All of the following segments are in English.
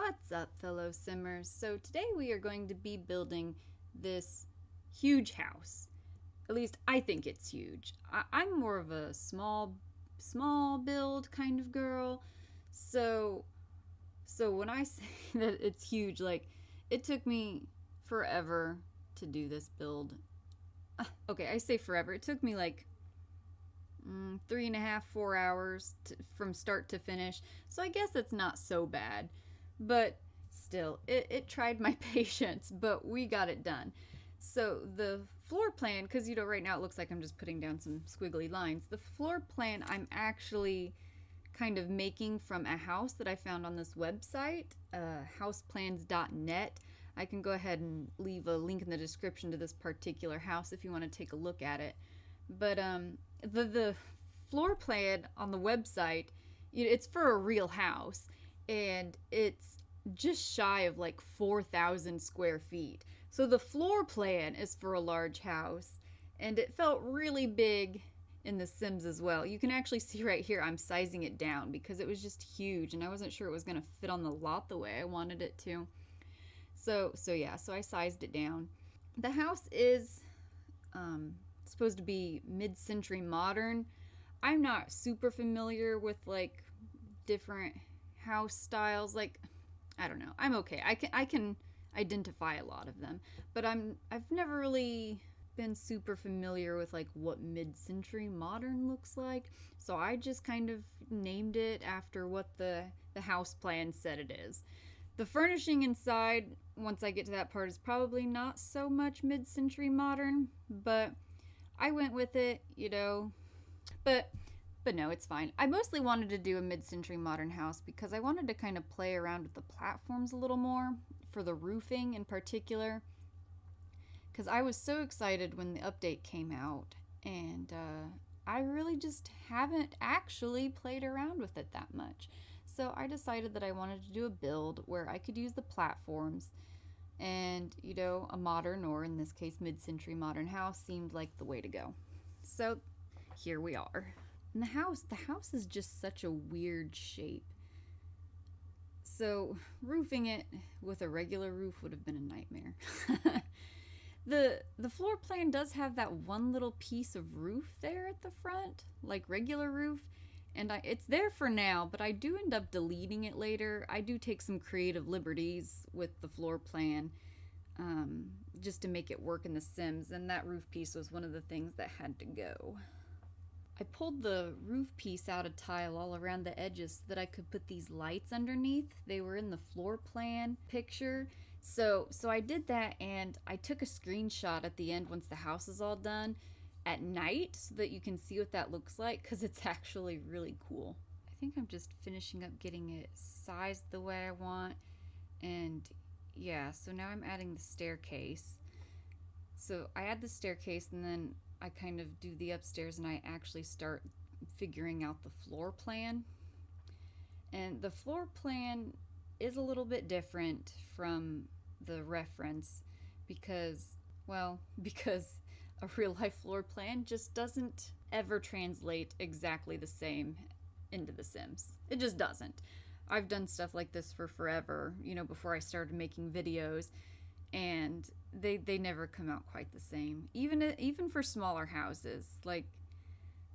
What's up, fellow simmers? So today we are going to be building this huge house. At least I think it's huge. I'm more of a small build kind of girl. So when I say that it's huge, like it took me forever to do this build. Okay, I say forever. It took me like 3.5, 4 hours from start to finish. So I guess it's not so bad. But still, it tried my patience, but we got it done. So the floor plan, because right now it looks like I'm just putting down some squiggly lines. The floor plan I'm actually kind of making from a house that I found on this website, houseplans.net. I can go ahead and leave a link in the description to this particular house if you want to take a look at it. But the floor plan on the website, it's for a real house, and it's just shy of like 4,000 square feet. So the floor plan is for a large house, and it felt really big in The Sims as well. You can actually see right here I'm sizing it down because it was just huge, and I wasn't sure it was going to fit on the lot the way I wanted it to. So I sized it down. The house is supposed to be mid-century modern. I'm not super familiar with like different house styles. Like, I don't know. I'm okay. I can identify a lot of them, but I've never really been super familiar with like what mid-century modern looks like. So I just kind of named it after what the house plan said it is. The furnishing inside, once I get to that part, is probably not so much mid-century modern, but I went with it, but no, it's fine. I mostly wanted to do a mid-century modern house because I wanted to kind of play around with the platforms a little more, for the roofing in particular, because I was so excited when the update came out, and I really just haven't actually played around with it that much. So I decided that I wanted to do a build where I could use the platforms, and a modern, or in this case mid-century modern house seemed like the way to go. So here we are. And the house is just such a weird shape. So roofing it with a regular roof would have been a nightmare. The floor plan does have that one little piece of roof there at the front, like regular roof, and it's there for now, but I do end up deleting it later. I do take some creative liberties with the floor plan, just to make it work in The Sims, and that roof piece was one of the things that had to go. I pulled the roof piece out of tile all around the edges so that I could put these lights underneath. They were in the floor plan picture. So I did that, and I took a screenshot at the end once the house is all done at night so that you can see what that looks like, because it's actually really cool. I think I'm just finishing up getting it sized the way I want, and yeah, so now I'm adding the staircase. So I add the staircase, and then I kind of do the upstairs, and I actually start figuring out the floor plan. And the floor plan is a little bit different from the reference because a real life floor plan just doesn't ever translate exactly the same into The Sims. It just doesn't. I've done stuff like this for forever, before I started making videos, and they never come out quite the same. Even for smaller houses, like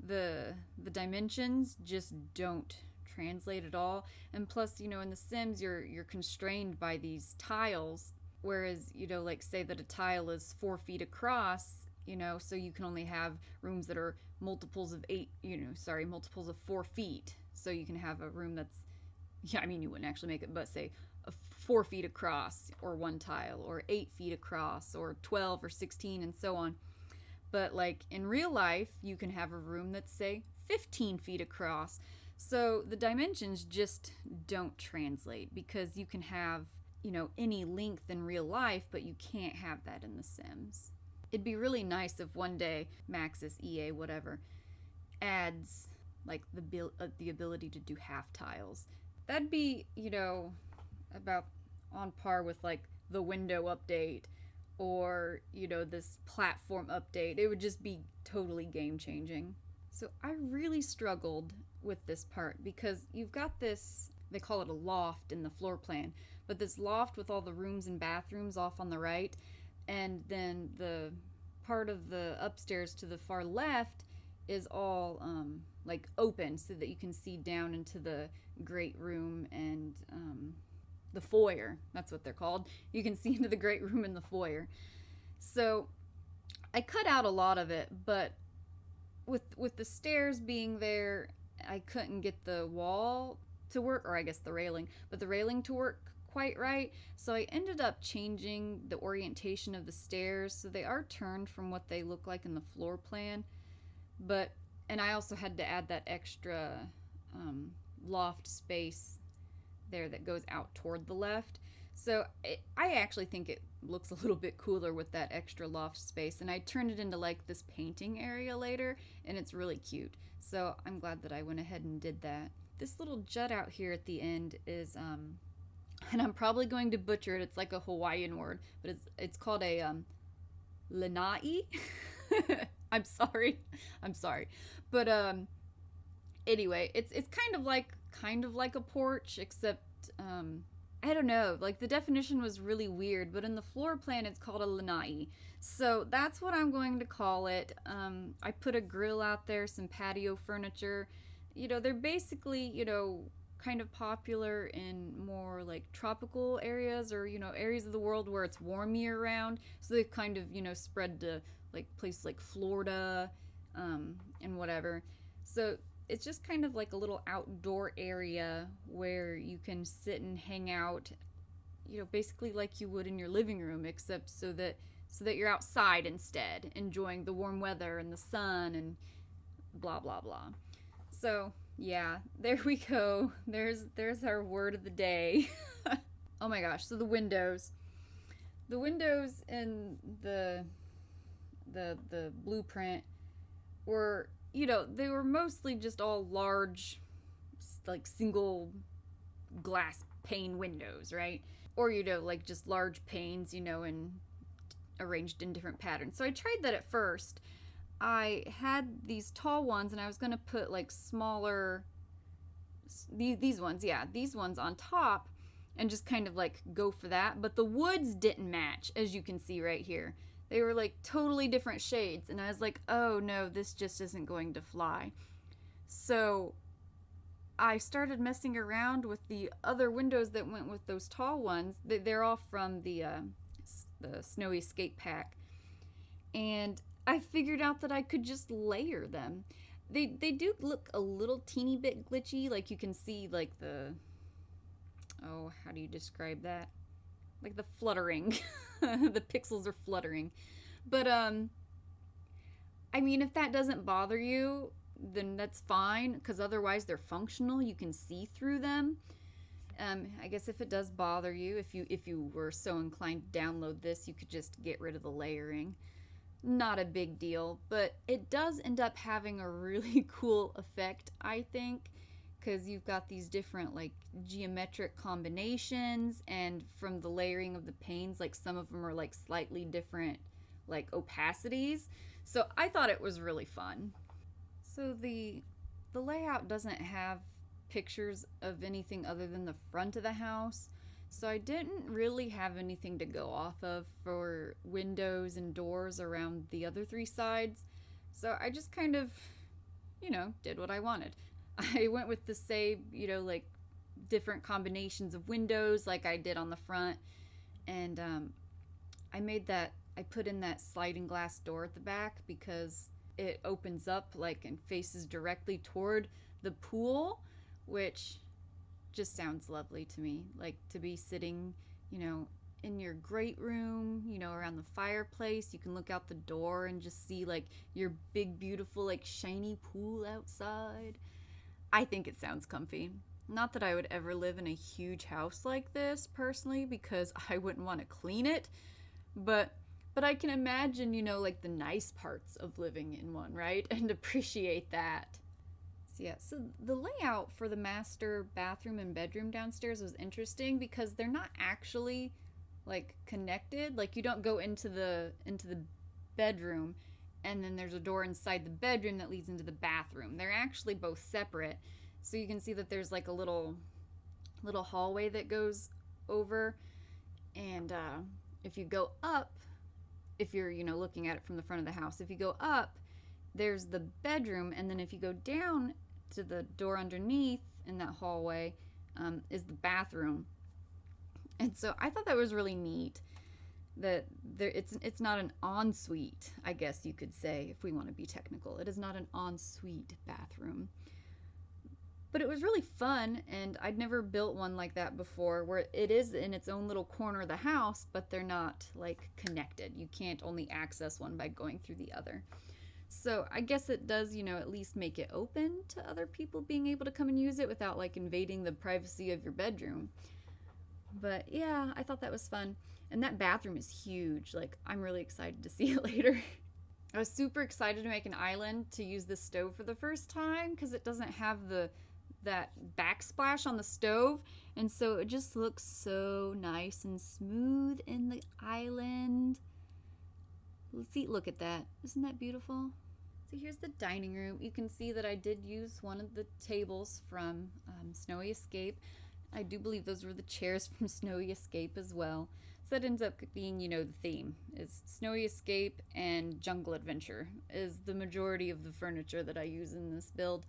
the dimensions just don't translate at all. And plus, in The Sims you're constrained by these tiles, whereas like say that a tile is 4 feet across, so you can only have rooms that are multiples of 4 feet. So you can have a room that's, you wouldn't actually make it, but say 4 feet across, or one tile, or 8 feet across, or 12 or 16, and so on. But like in real life, you can have a room that's say 15 feet across. So the dimensions just don't translate, because you can have, any length in real life, but you can't have that in The Sims. It'd be really nice if one day Maxis, EA, whatever, adds like the ability to do half tiles. That'd be, about on par with like the window update, or this platform update. It would just be totally game changing. So I really struggled with this part because you've got this they call it a loft in the floor plan, but this loft with all the rooms and bathrooms off on the right, and then the part of the upstairs to the far left is all like open so that you can see down into the great room and the foyer. That's what they're called. You can see into the great room and the foyer. So I cut out a lot of it, but with the stairs being there, I couldn't get the wall to work, or I guess the railing, but the railing to work quite right. So I ended up changing the orientation of the stairs so they are turned from what they look like in the floor plan. But and I also had to add that extra loft space there that goes out toward the left. So I actually think it looks a little bit cooler with that extra loft space, and I turned it into like this painting area later, and it's really cute. So I'm glad that I went ahead and did that. This little jut out here at the end is and I'm probably going to butcher it. It's like a Hawaiian word, but it's called a lanai. I'm sorry, but anyway, it's kind of like a porch, except I don't know. Like the definition was really weird, but in the floor plan, it's called a lanai. So that's what I'm going to call it. I put a grill out there, some patio furniture. You know, they're basically, you know, kind of popular in more like tropical areas, or, you know, areas of the world where it's warm year round. So they've kind of, you know, spread to like places like Florida and whatever. So it's just kind of like a little outdoor area where you can sit and hang out, you know, basically like you would in your living room, except so that you're outside instead, enjoying the warm weather and the sun and blah blah blah. So yeah, there we go. There's our word of the day. Oh my gosh! So the windows in the blueprint were, you know, they were mostly just all large, like single glass pane windows, right? Or, you know, like just large panes, you know, and arranged in different patterns. So I tried that at first. I had these tall ones, and I was going to put like smaller, these ones on top, and just kind of like go for that. But the woods didn't match, as you can see right here. They were like totally different shades, and I was like, oh no, this just isn't going to fly. So I started messing around with the other windows that went with those tall ones. They're all from the Snowy Escape Pack, and I figured out that I could just layer them. They do look a little teeny bit glitchy, like you can see like how do you describe that? Like the fluttering. The pixels are fluttering. But I mean, if that doesn't bother you, then that's fine, because otherwise they're functional. You can see through them. I guess if it does bother you, if you were so inclined to download this, you could just get rid of the layering. Not a big deal, but it does end up having a really cool effect, I think, because you've got these different like geometric combinations, and from the layering of the panes, like some of them are like slightly different like opacities. So I thought it was really fun. So the layout doesn't have pictures of anything other than the front of the house. So I didn't really have anything to go off of for windows and doors around the other three sides. So I just kind of, you know, did what I wanted. I went with the same, you know, like different combinations of windows like I did on the front. And I put in that sliding glass door at the back because it opens up like and faces directly toward the pool, which just sounds lovely to me. Like to be sitting, you know, in your great room, you know, around the fireplace. You can look out the door and just see like your big, beautiful, like shiny pool outside. I think it sounds comfy. Not that I would ever live in a huge house like this personally, because I wouldn't want to clean it, but I can imagine, you know, like the nice parts of living in one, right? And appreciate that. So the layout for the master bathroom and bedroom downstairs was interesting because they're not actually like connected. Like you don't go into the bedroom and then there's a door inside the bedroom that leads into the bathroom. They're actually both separate. So you can see that there's like a little little hallway that goes over. And if you go up, if you're, looking at it from the front of the house, if you go up, there's the bedroom. And then if you go down to the door underneath in that hallway, is the bathroom. And so I thought that was really neat that it's not an ensuite, I guess you could say, if we want to be technical. It is not an ensuite bathroom. But it was really fun, and I'd never built one like that before, where it is in its own little corner of the house, but they're not like connected. You can't only access one by going through the other. So I guess it does, at least make it open to other people being able to come and use it without like invading the privacy of your bedroom. But yeah, I thought that was fun. And that bathroom is huge. Like, I'm really excited to see it later. I was super excited to make an island to use the stove for the first time because it doesn't have that backsplash on the stove, and so it just looks so nice and smooth in the island. Let's see, look at that. Isn't that beautiful? So here's the dining room. You can see that I did use one of the tables from Snowy Escape. I do believe those were the chairs from Snowy Escape as well. So that ends up being, the theme is Snowy Escape and Jungle Adventure is the majority of the furniture that I use in this build.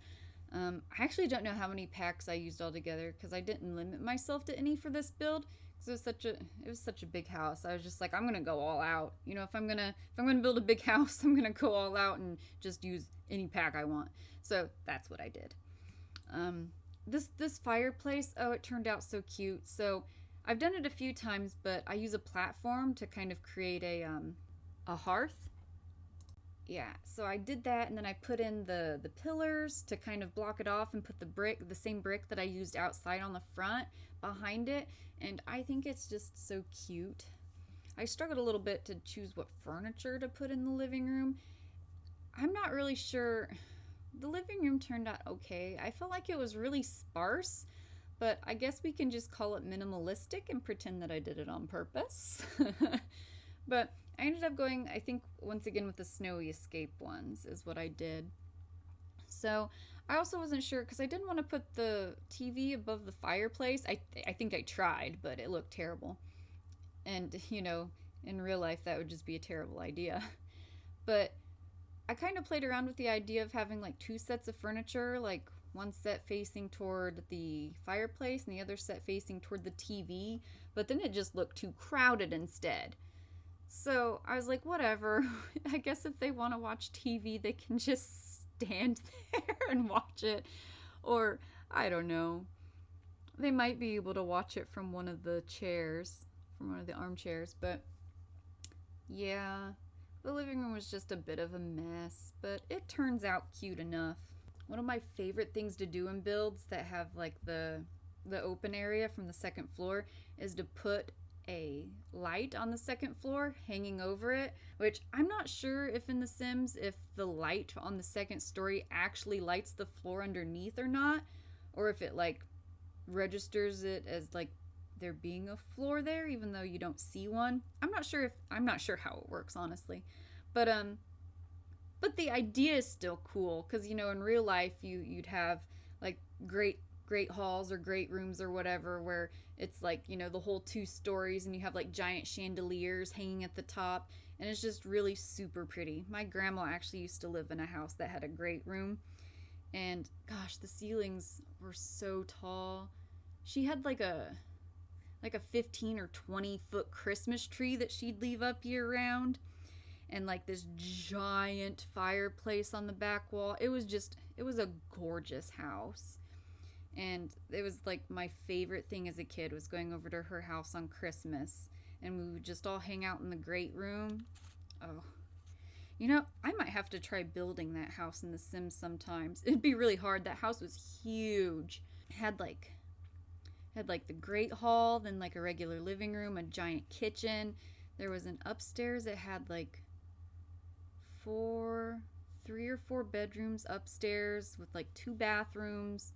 I actually don't know how many packs I used altogether because I didn't limit myself to any for this build because it was such a big house. I was just like, I'm gonna go all out. If I'm gonna build a big house, I'm gonna go all out and just use any pack I want. So that's what I did. This fireplace, it turned out so cute. So I've done it a few times, but I use a platform to kind of create a hearth. Yeah, so I did that, and then I put in the pillars to kind of block it off and put the same brick that I used outside on the front behind it, and I think it's just so cute. I struggled a little bit to choose what furniture to put in the living room. I'm not really sure. The living room turned out okay. I felt like it was really sparse, but I guess we can just call it minimalistic and pretend that I did it on purpose. But I ended up going, I think, once again with the Snowy Escape ones is what I did. So I also wasn't sure because I didn't want to put the TV above the fireplace. I think I tried, but it looked terrible. And, in real life, that would just be a terrible idea. But I kind of played around with the idea of having like two sets of furniture, like one set facing toward the fireplace and the other set facing toward the TV. But then it just looked too crowded instead. So I was like, whatever. I guess if they want to watch TV, they can just stand there and watch it. Or, I don't know. They might be able to watch it from one of the chairs, from one of the armchairs. But, yeah, the living room was just a bit of a mess. But it turns out cute enough. One of my favorite things to do in builds that have, like, the open area from the second floor is to put a light on the second floor hanging over it, which I'm not sure if in The Sims if the light on the second story actually lights the floor underneath or not, or if it like registers it as like there being a floor there even though you don't see one. I'm not sure how it works, honestly. But the idea is still cool because in real life you'd have like great halls or great rooms or whatever where it's like the whole 2 stories and you have like giant chandeliers hanging at the top, and it's just really super pretty. My grandma actually used to live in a house that had a great room, and gosh, the ceilings were so tall. She had like a 15 or 20 foot Christmas tree that she'd leave up year round, and like this giant fireplace on the back wall. It was a gorgeous house. And it was like my favorite thing as a kid was going over to her house on Christmas, and we would just all hang out in the great room. Oh, I might have to try building that house in The Sims sometimes. It'd be really hard. That house was huge. It had like the great hall, then like a regular living room, a giant kitchen. There was an upstairs that had like 3 or 4 bedrooms upstairs with like 2 bathrooms.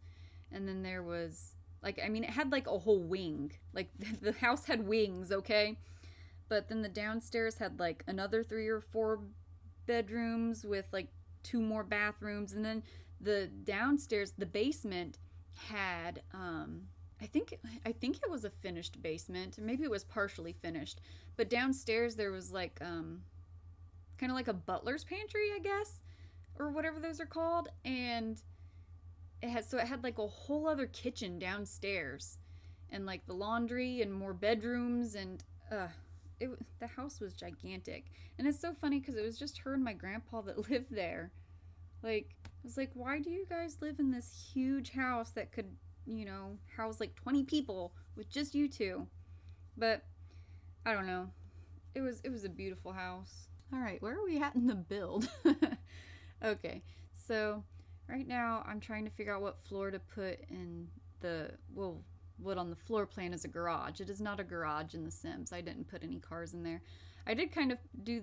And then there was, it had like a whole wing. Like, the house had wings, okay? But then the downstairs had like another 3 or 4 bedrooms with like 2 more bathrooms. And then the downstairs, the basement, had I think it was a finished basement. Maybe it was partially finished. But downstairs there was like kind of like a butler's pantry, I guess, or whatever those are called, and it had like a whole other kitchen downstairs, and like the laundry and more bedrooms, and the house was gigantic. And it's so funny because it was just her and my grandpa that lived there. Like, I was like, why do you guys live in this huge house that could, house like 20 people with just you two? But I don't know. It was a beautiful house. All right, where are we at in the build? Okay, so right now I'm trying to figure out what floor to put in what on the floor plan is a garage. It is not a garage in The Sims. I didn't put any cars in there. I did kind of do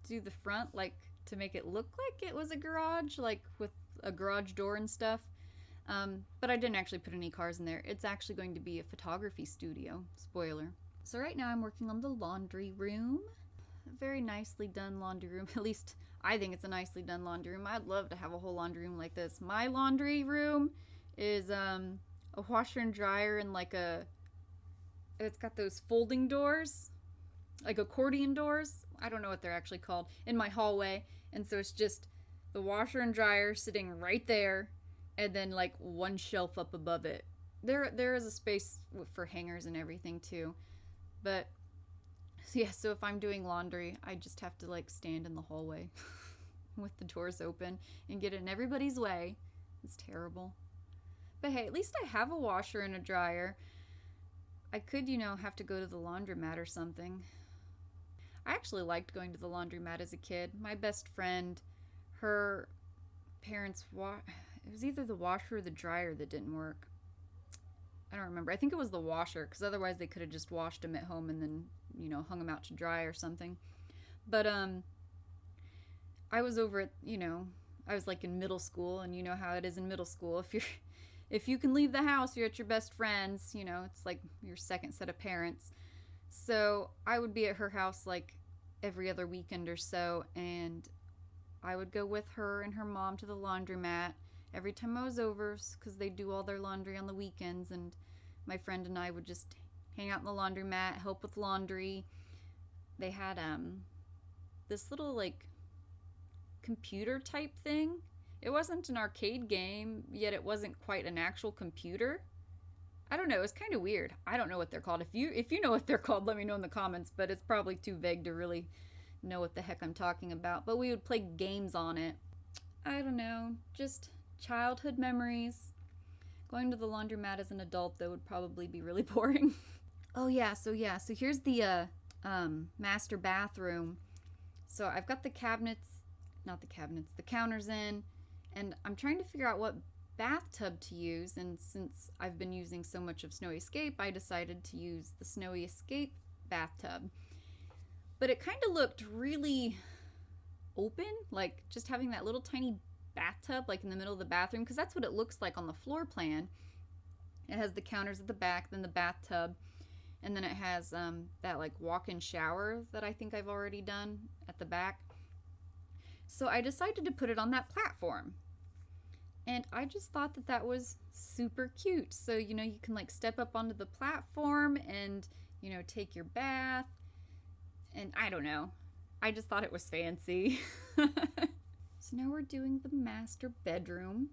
the front, like, to make it look like it was a garage, like with a garage door and stuff. But I didn't actually put any cars in there. It's actually going to be a photography studio. Spoiler. So right now I'm working on the laundry room. A very nicely done laundry room. At least I think it's a nicely done laundry room. I'd love to have a whole laundry room like this. My laundry room is a washer and dryer and it's got those folding doors, like accordion doors. I don't know what they're actually called, in my hallway. And so it's just the washer and dryer sitting right there, and then like one shelf up above it. There is a space for hangers and everything too. But yeah, so if I'm doing laundry, I just have to like stand in the hallway with the doors open and get in everybody's way. It's terrible. But hey, at least I have a washer and a dryer. I could, have to go to the laundromat or something. I actually liked going to the laundromat as a kid. My best friend, her parents, it was either the washer or the dryer that didn't work. I don't remember. I think it was the washer, because otherwise they could have just washed them at home and then, hung them out to dry or something. But I was over at, I was like in middle school, and you know how it is in middle school. If you can leave the house, you're at your best friend's, it's like your second set of parents. So I would be at her house like every other weekend or so, and I would go with her and her mom to the laundromat every time I was over, because they do all their laundry on the weekends, and my friend and I would just hang out in the laundromat, help with laundry. They had this little like computer type thing. It wasn't an arcade game, yet it wasn't quite an actual computer. I don't know, it was kind of weird. I don't know what they're called. If you know what they're called, let me know in the comments, but it's probably too vague to really know what the heck I'm talking about. But we would play games on it. I don't know, just childhood memories. Going to the laundromat as an adult, though, would probably be really boring. So here's the master bathroom. So I've got the counters in, and I'm trying to figure out what bathtub to use, and since I've been using so much of Snowy Escape, I decided to use the Snowy Escape bathtub. But it kind of looked really open, like just having that little tiny bathtub like in the middle of the bathroom, because that's what it looks like on the floor plan. It has the counters at the back, then the bathtub, and then it has that like walk-in shower that I think I've already done at the back. So I decided to put it on that platform. And I just thought that was super cute. So, you can like step up onto the platform and, take your bath. And I don't know. I just thought it was fancy. So now we're doing the master bedroom.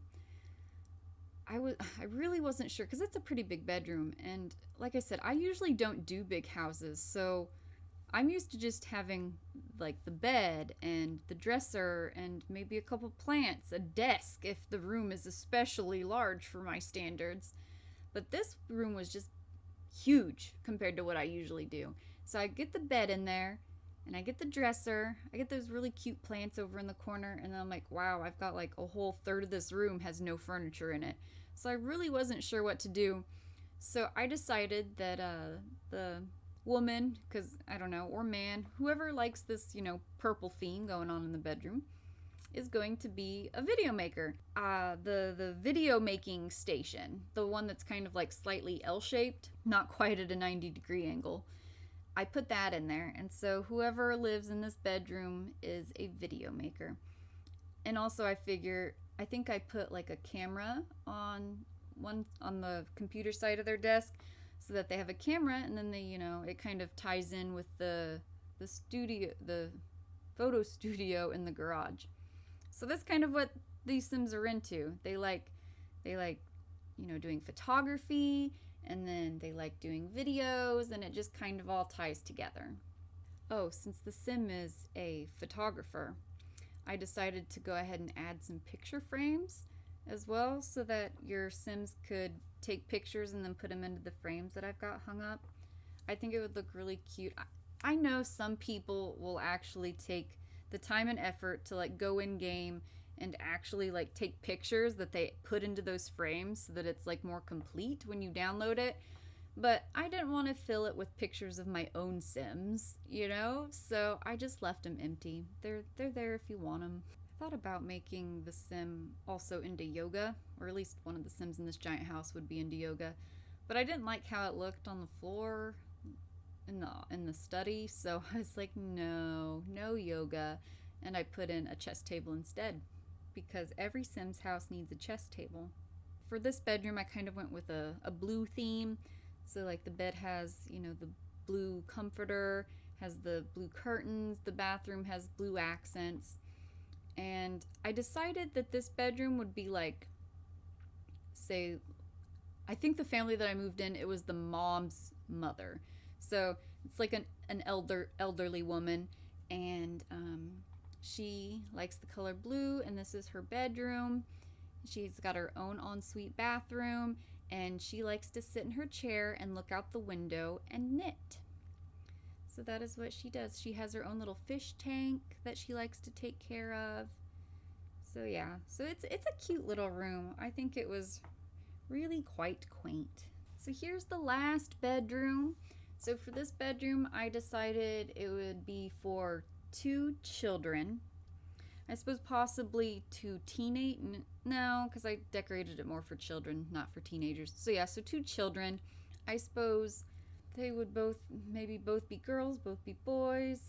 I really wasn't sure, because it's a pretty big bedroom. And like I said, I usually don't do big houses. So I'm used to just having like the bed and the dresser and maybe a couple plants, a desk if the room is especially large for my standards. But this room was just huge compared to what I usually do. So I get the bed in there, and I get the dresser, I get those really cute plants over in the corner, and then I'm like, wow, I've got like a whole third of this room has no furniture in it. So I really wasn't sure what to do. So I decided that the woman, because I don't know, or man, whoever likes this, purple theme going on in the bedroom, is going to be a video maker. The video making station, the one that's kind of like slightly L-shaped, not quite at a 90-degree angle. I put that in there, and so whoever lives in this bedroom is a video maker. And also I think I put like a camera on one on the computer side of their desk so that they have a camera, and then they, it kind of ties in with the photo studio in the garage. So that's kind of what these Sims are into. They like doing photography, and then they like doing videos, and it just kind of all ties together. Oh, since the Sim is a photographer, I decided to go ahead and add some picture frames as well so that your Sims could take pictures and then put them into the frames that I've got hung up. I think it would look really cute. I know some people will actually take the time and effort to like go in game and actually like take pictures that they put into those frames so that it's like more complete when you download it. But I didn't want to fill it with pictures of my own Sims, so I just left them empty. They're there if you want them. I thought about making the Sim also into yoga, or at least one of the Sims in this giant house would be into yoga, but I didn't like how it looked on the floor in the study, so I was like, no yoga, and I put in a chess table instead, because every Sim's house needs a chess table. For this bedroom, I kind of went with a blue theme. So like the bed has, the blue comforter, has the blue curtains, the bathroom has blue accents. And I decided that this bedroom would be like, say, I think the family that I moved in, it was the mom's mother. So it's like an elderly woman, and she likes the color blue, and this is her bedroom. She's got her own ensuite bathroom, and she likes to sit in her chair and look out the window and knit. So that is what she does. She has her own little fish tank that she likes to take care of. So yeah, so it's a cute little room. I think it was really quite quaint. So here's the last bedroom. So for this bedroom, I decided it would be for 2 children. I suppose possibly 2 teenage. No, because I decorated it more for children, not for teenagers. So yeah, so 2 children. I suppose they would both be girls, both be boys,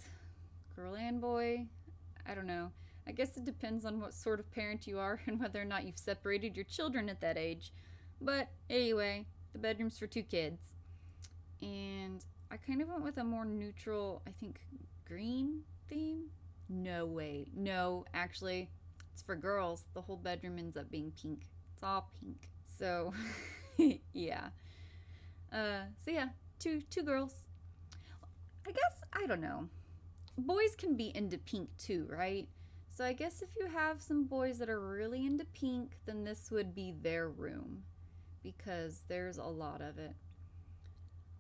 girl and boy. I don't know. I guess it depends on what sort of parent you are and whether or not you've separated your children at that age. But anyway, the bedroom's for 2 kids. And I kind of went with a more neutral, I think, green theme. No, wait. No, actually, it's for girls. The whole bedroom ends up being pink. It's all pink. So, yeah. So yeah, two girls. I guess, I don't know. Boys can be into pink too, right? So I guess if you have some boys that are really into pink, then this would be their room, because there's a lot of it.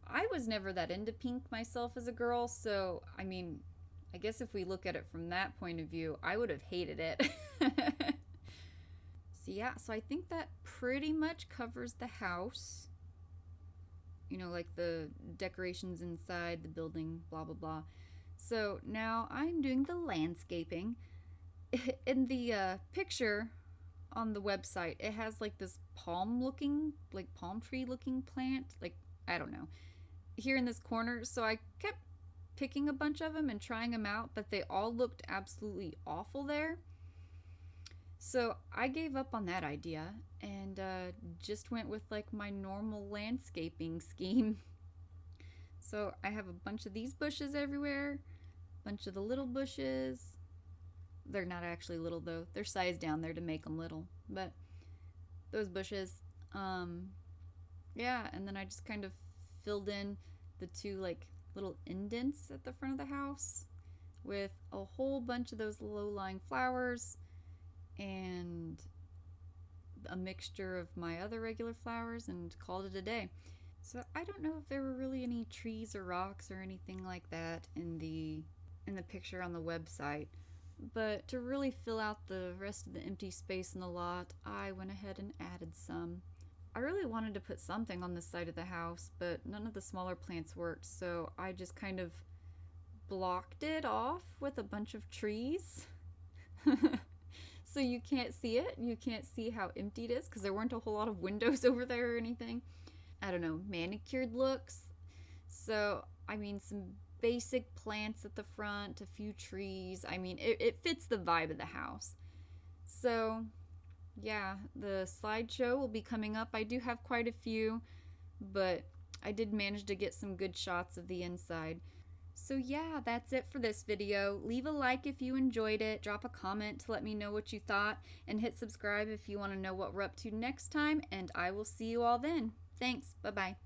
I was never that into pink myself as a girl, so I mean, I guess if we look at it from that point of view, I would have hated it. So yeah, so I think that pretty much covers the house. Like the decorations inside, the building, blah, blah, blah. So now I'm doing the landscaping. In the picture on the website, it has like this palm tree looking plant. Like, I don't know. Here in this corner. So I kept picking a bunch of them and trying them out, but they all looked absolutely awful there. So I gave up on that idea and just went with like my normal landscaping scheme. So I have a bunch of these bushes everywhere, a bunch of the little bushes. They're not actually little though. They're sized down there to make them little. But those bushes, yeah, and then I just kind of filled in the 2 like little indents at the front of the house with a whole bunch of those low-lying flowers and a mixture of my other regular flowers, and called it a day. So I don't know if there were really any trees or rocks or anything like that in the picture on the website. But to really fill out the rest of the empty space in the lot, I went ahead and added some. I really wanted to put something on this side of the house, but none of the smaller plants worked, so I just kind of blocked it off with a bunch of trees. So you can't see it. You can't see how empty it is because there weren't a whole lot of windows over there or anything. I don't know, manicured looks. So, I mean, some basic plants at the front, a few trees. I mean, it fits the vibe of the house. So, Yeah, the slideshow will be coming up. I do have quite a few, but I did manage to get some good shots of the inside. So yeah, that's it for this video. Leave a like if you enjoyed it, drop a comment to let me know what you thought, and hit subscribe if you want to know what we're up to next time, and I will see you all then. Thanks, bye-bye.